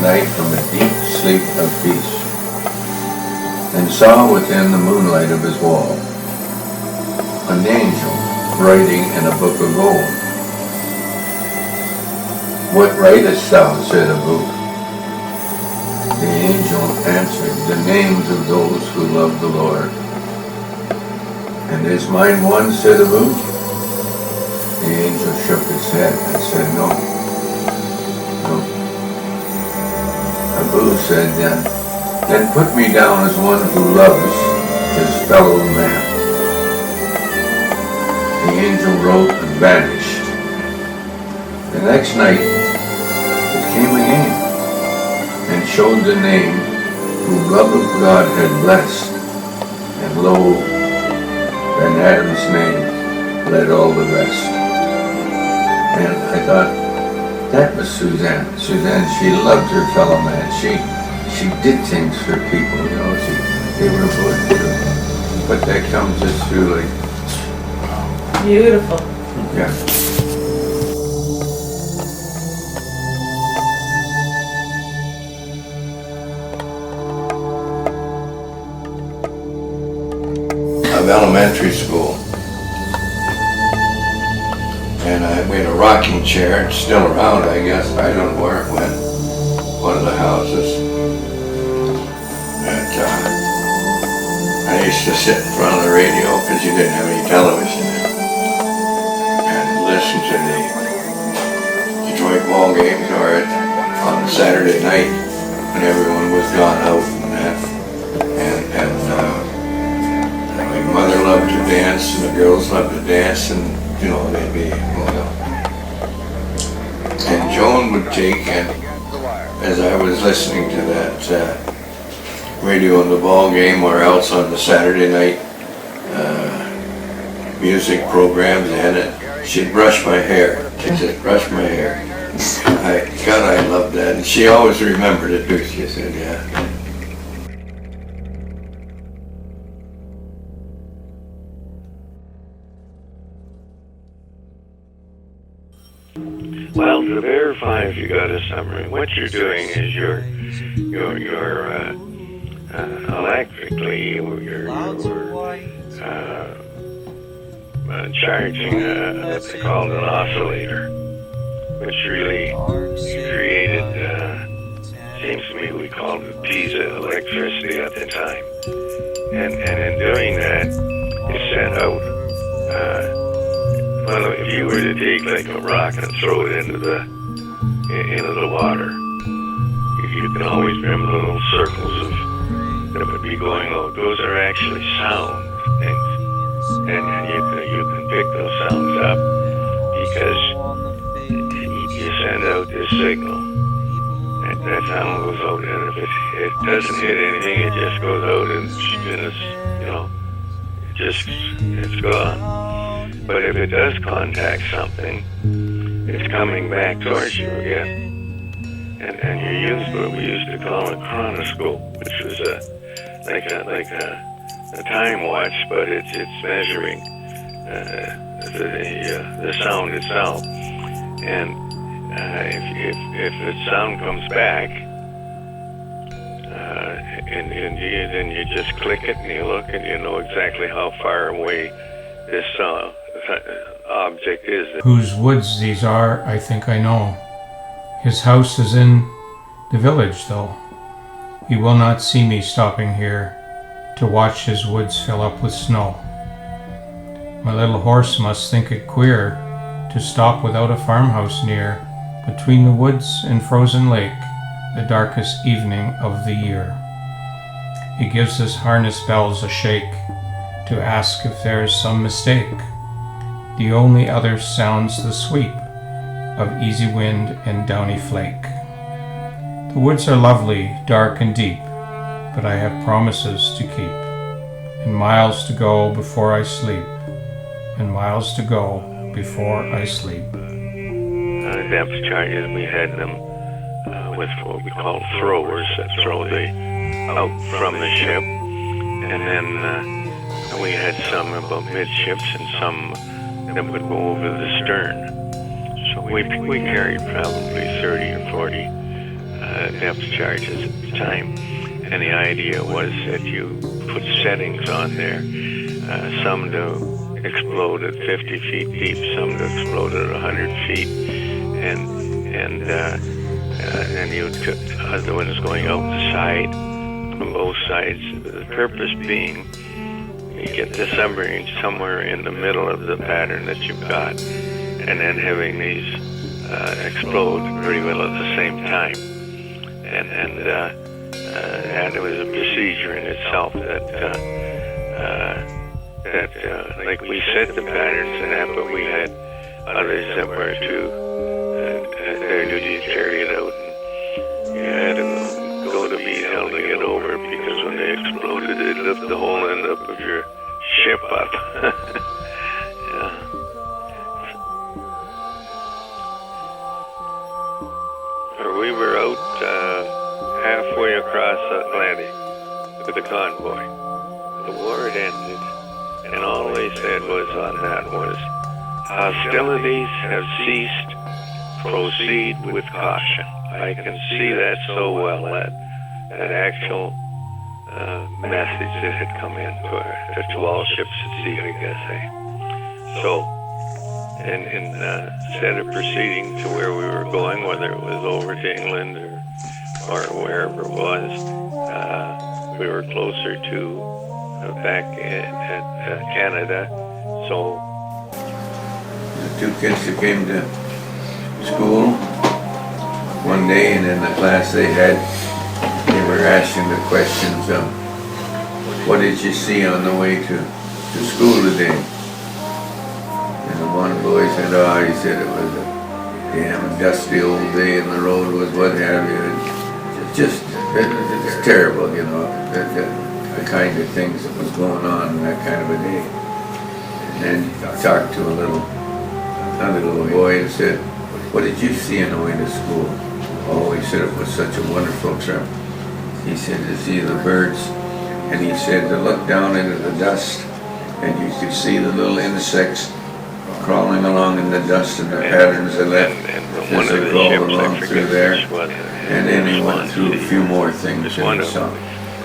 night from a deep sleep of peace, and saw within the moonlight of his wall an angel writing in a book of gold. What writest thou? said a book. The angel answered, the names of those who love the Lord. And is mine one? said Abu. The angel shook his head and said, no. Abu said, then put me down as one who loves his fellow man. The angel wrote and vanished. The next night it came again and showed the name whom love of God had blessed, and lo, then Adam's name led all the rest. And I thought, that was Suzanne. Suzanne, she loved her fellow man. She did things for people, you know. They were good. But that comes just through like... Beautiful. Yeah. Of elementary school. And we had a rocking chair, it's still around, I guess. I don't know where it went. One of the houses. And I used to sit in front of the radio because you didn't have any television and listen to the Detroit ball games or on Saturday night when everyone was gone out and that. My mother loved to dance and the girls loved to dance, and you know, they'd be, and Joan would take, and as I was listening to that radio in the ball game or else on the Saturday night music programs, and she'd brush my hair. She'd just brush my hair. God, I loved that. And she always remembered it too. She said, yeah. Well, to verify if you got a summary, what you're doing is you're electrically, you're charging what's called an oscillator, which really created, seems to me we called it piezo electricity at the time. And in doing that, it sent out, well, if you were to take like a rock and throw it into the water, you can always remember the little circles that would be going out. Those are actually sound things, and you can pick those sounds up because you send out this signal, and that sound goes out. And if it doesn't hit anything, it just goes out, and it's gone. But if it does contact something, it's coming back towards you again. And you use what we used to call a chronoscope, which was like a time watch, but it's measuring the sound itself. And if the sound comes back, then you just click it and you look and you know exactly how far away this object is. Whose woods these are, I think I know. His house is in the village, though. He will not see me stopping here to watch his woods fill up with snow. My little horse must think it queer to stop without a farmhouse near, between the woods and frozen lake, the darkest evening of the year. He gives his harness bells a shake to ask if there's some mistake. The only other sounds the sweep of easy wind and downy flake. The woods are lovely, dark and deep, but I have promises to keep, and miles to go before I sleep, and miles to go before I sleep. Depth charges, we had them with what we call throwers that throw out from the ship, and then we had some about midships and some that would go over the stern. So we carried probably 30 or 40 depth charges at the time. And the idea was that you put settings on there, some to explode at 50 feet deep, some to explode at 100 feet, and you took other ones going out the side, on both sides. The purpose being, you get the submarine somewhere in the middle of the pattern that you've got, and then having these explode pretty well at the same time. And it was a procedure in itself that like we set the patterns and that, but we had others that were their duty to carry it out. And you had to go to be held to get over, because when they exploded, it lifted the whole end up of your ship up. Yeah. We were out halfway across Atlantic with the convoy. The war had ended, and all they said was on that was, hostilities have ceased, proceed with caution. I can see that so well, that actual message that had come in to all ships at sea, I guess. So, instead of proceeding to where we were going, whether it was over to England or wherever it was, we were closer to back at Canada. So the two kids that came to school one day, and in the class they were asking the questions of, what did you see on the way to school today? And the one boy said, he said it was a damn dusty old day and the road was what have you. It's terrible, you know, the kind of things that was going on in that kind of a day. And then I talked to another little boy and said, what did you see on the way to school? Oh, he said it was such a wonderful trip. He said to see the birds, and he said to look down into the dust, and you could see the little insects crawling along in the dust and the patterns they left as they crawled along through there. And then he went through a few more things and he saw.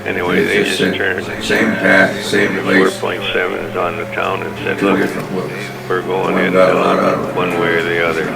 Anyway, they just turned same path, same place. 4.7 is on the town and said, Two look, different whoops. we're going One in got a lot out of it. one way or the other.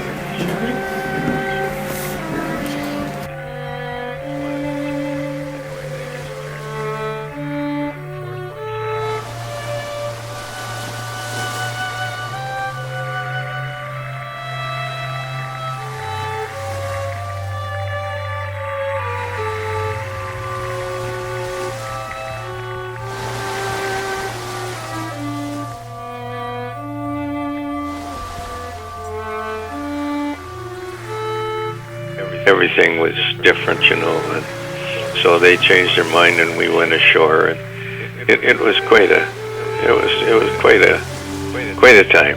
Everything was different, you know, and so they changed their mind and we went ashore, and it was quite a time.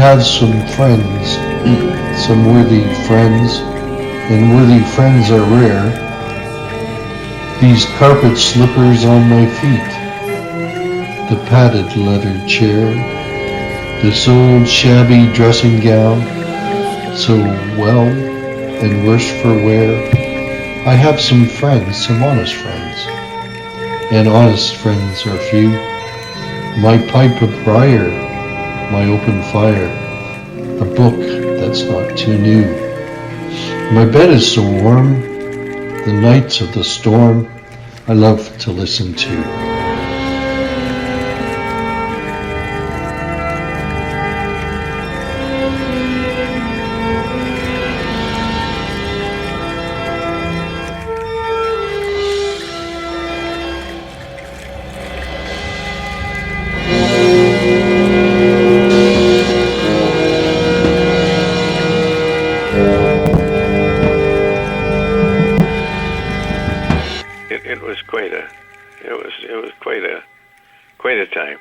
have some friends, some worthy friends, and worthy friends are rare. These carpet slippers on my feet, the padded leather chair, this old shabby dressing gown, so well and worse for wear. I have some friends, some honest friends, and honest friends are few. My pipe of briar, my open fire, a book that's not too new. My bed is so warm, the nights of the storm I love to listen to. It was quite a time.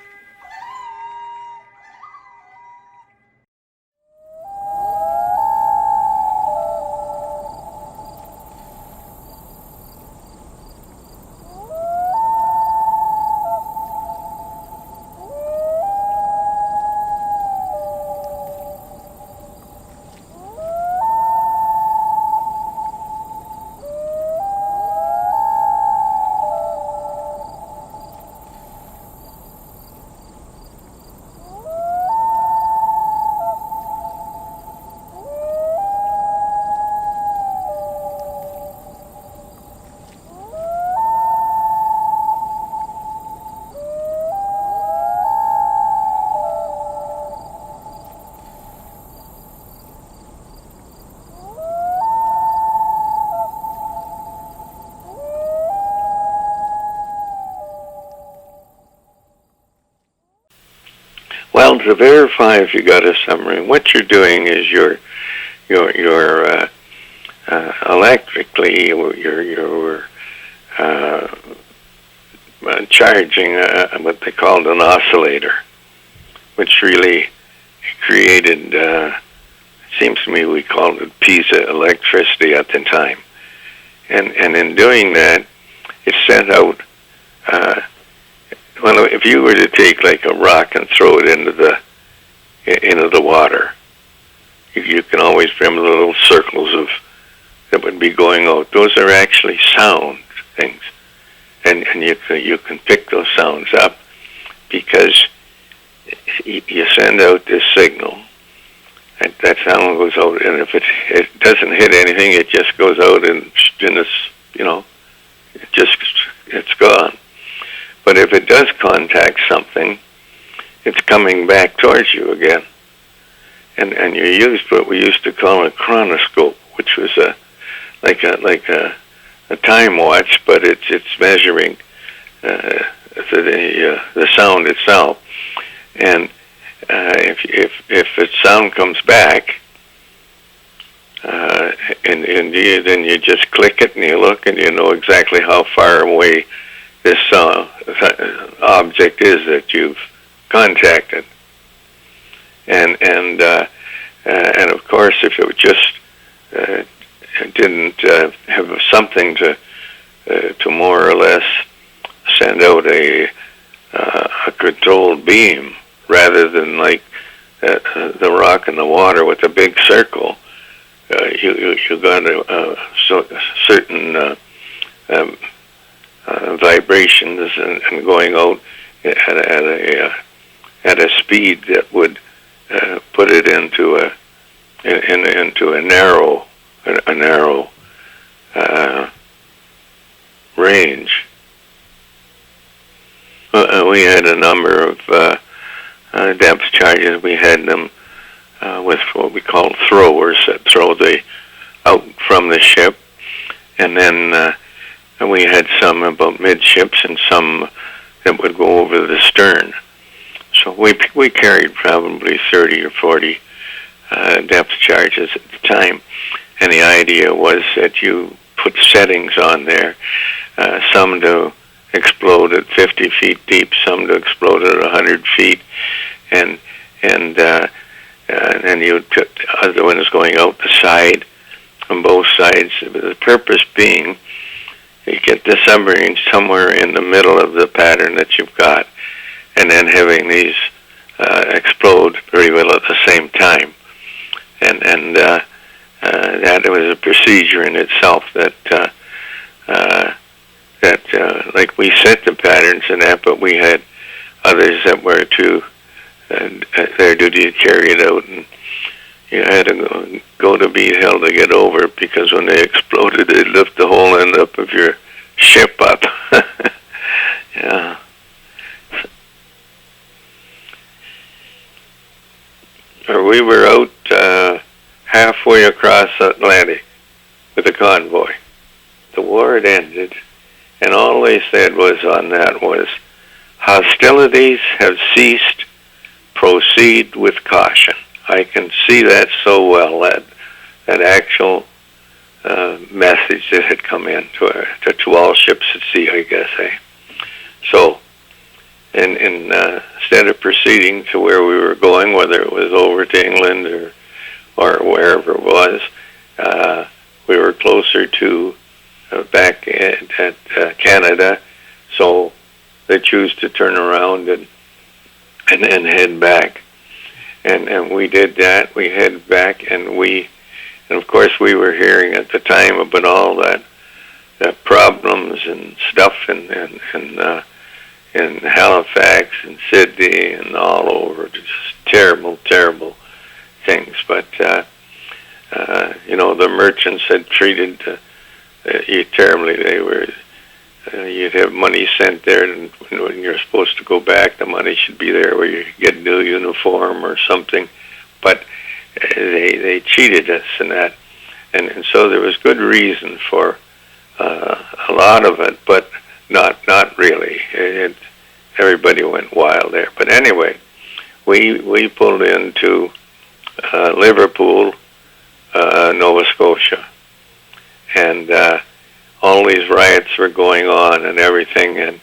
Well, to verify if you got a submarine, what you're doing is you're electrically you're charging what they called an oscillator, which really created. Seems to me we called it piezo electricity at the time, and in doing that, it sent out. Well, if you were to take like a rock and throw it into the water, you can always remember the little circles that would be going out. Those are actually sound things, and you can pick those sounds up because you send out this signal, and that sound goes out, and if it doesn't hit anything, it just goes out and it's gone. But if it does contact something, it's coming back towards you again. And you used what we used to call a chronoscope, which was like a time watch, but it's measuring the sound itself. And if the sound comes back, and then you just click it and you look and you know exactly how far away this object is that you've contacted, and of course, if it just didn't have something to more or less send out a controlled beam rather than like the rock in the water with a big circle, you got a certain vibrations and going out at a speed that would put it into a narrow range. We had a number of depth charges. We had them with what we call throwers that throw out from the ship, and then we had some about midships and some that would go over the stern. So we carried probably 30 or 40 depth charges at the time, and the idea was that you put settings on there, some to explode at 50 feet deep, some to explode at 100 feet, and and you put other ones going out the side on both sides. The purpose being, you get the submarine somewhere in the middle of the pattern that you've got, and then having these explode very well at the same time. And that was a procedure in itself that like we set the patterns and that, but we had others that were to their duty to carry it out, and you had to go to be held to get over it, because when they exploded, they'd lift the whole end up of your ship up. Yeah. Or we were out halfway across the Atlantic with a convoy. The war had ended, and all they said was on that was, hostilities have ceased, proceed with caution. I can see that so well, that actual message that had come in to all ships at sea, I guess. So, instead of proceeding to where we were going, whether it was over to England or wherever it was, we were closer to back at Canada, so they choose to turn around and then head back. And we did that. We headed back, and of course we were hearing at the time about all that problems and stuff in Halifax and Sydney and all over, just terrible things. But the merchants had treated you terribly. They were. You'd have money sent there, and when you're supposed to go back, the money should be there where you get a new uniform or something. But they cheated us in that, and so there was good reason for a lot of it, but not really. Everybody went wild there. But anyway, we pulled into Liverpool, Nova Scotia, and all these riots were going on and everything, and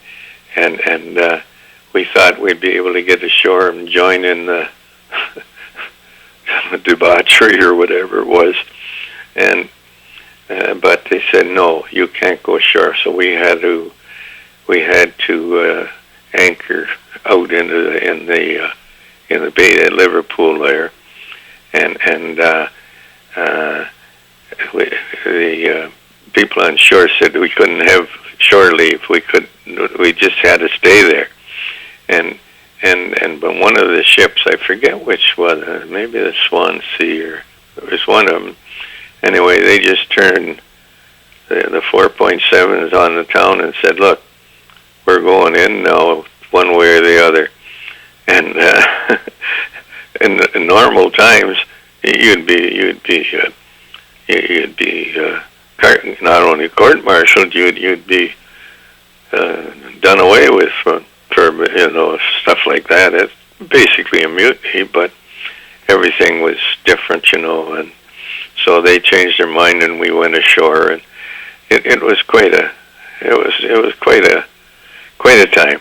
we thought we'd be able to get ashore and join in the debauchery or whatever it was, but they said no, you can't go ashore. So we had to anchor out in the bay at Liverpool there, and the people on shore said we couldn't have shore leave. We just had to stay there. But one of the ships, I forget which was, maybe the Swansea, or it was one of them. Anyway, they just turned the 4.7s on the town and said, "Look, we're going in now, one way or the other." And in normal times, you'd be not only court-martialed, you'd be done away with for stuff like that. It's basically a mutiny, but everything was different, and so they changed their mind, and we went ashore, and it was quite a time.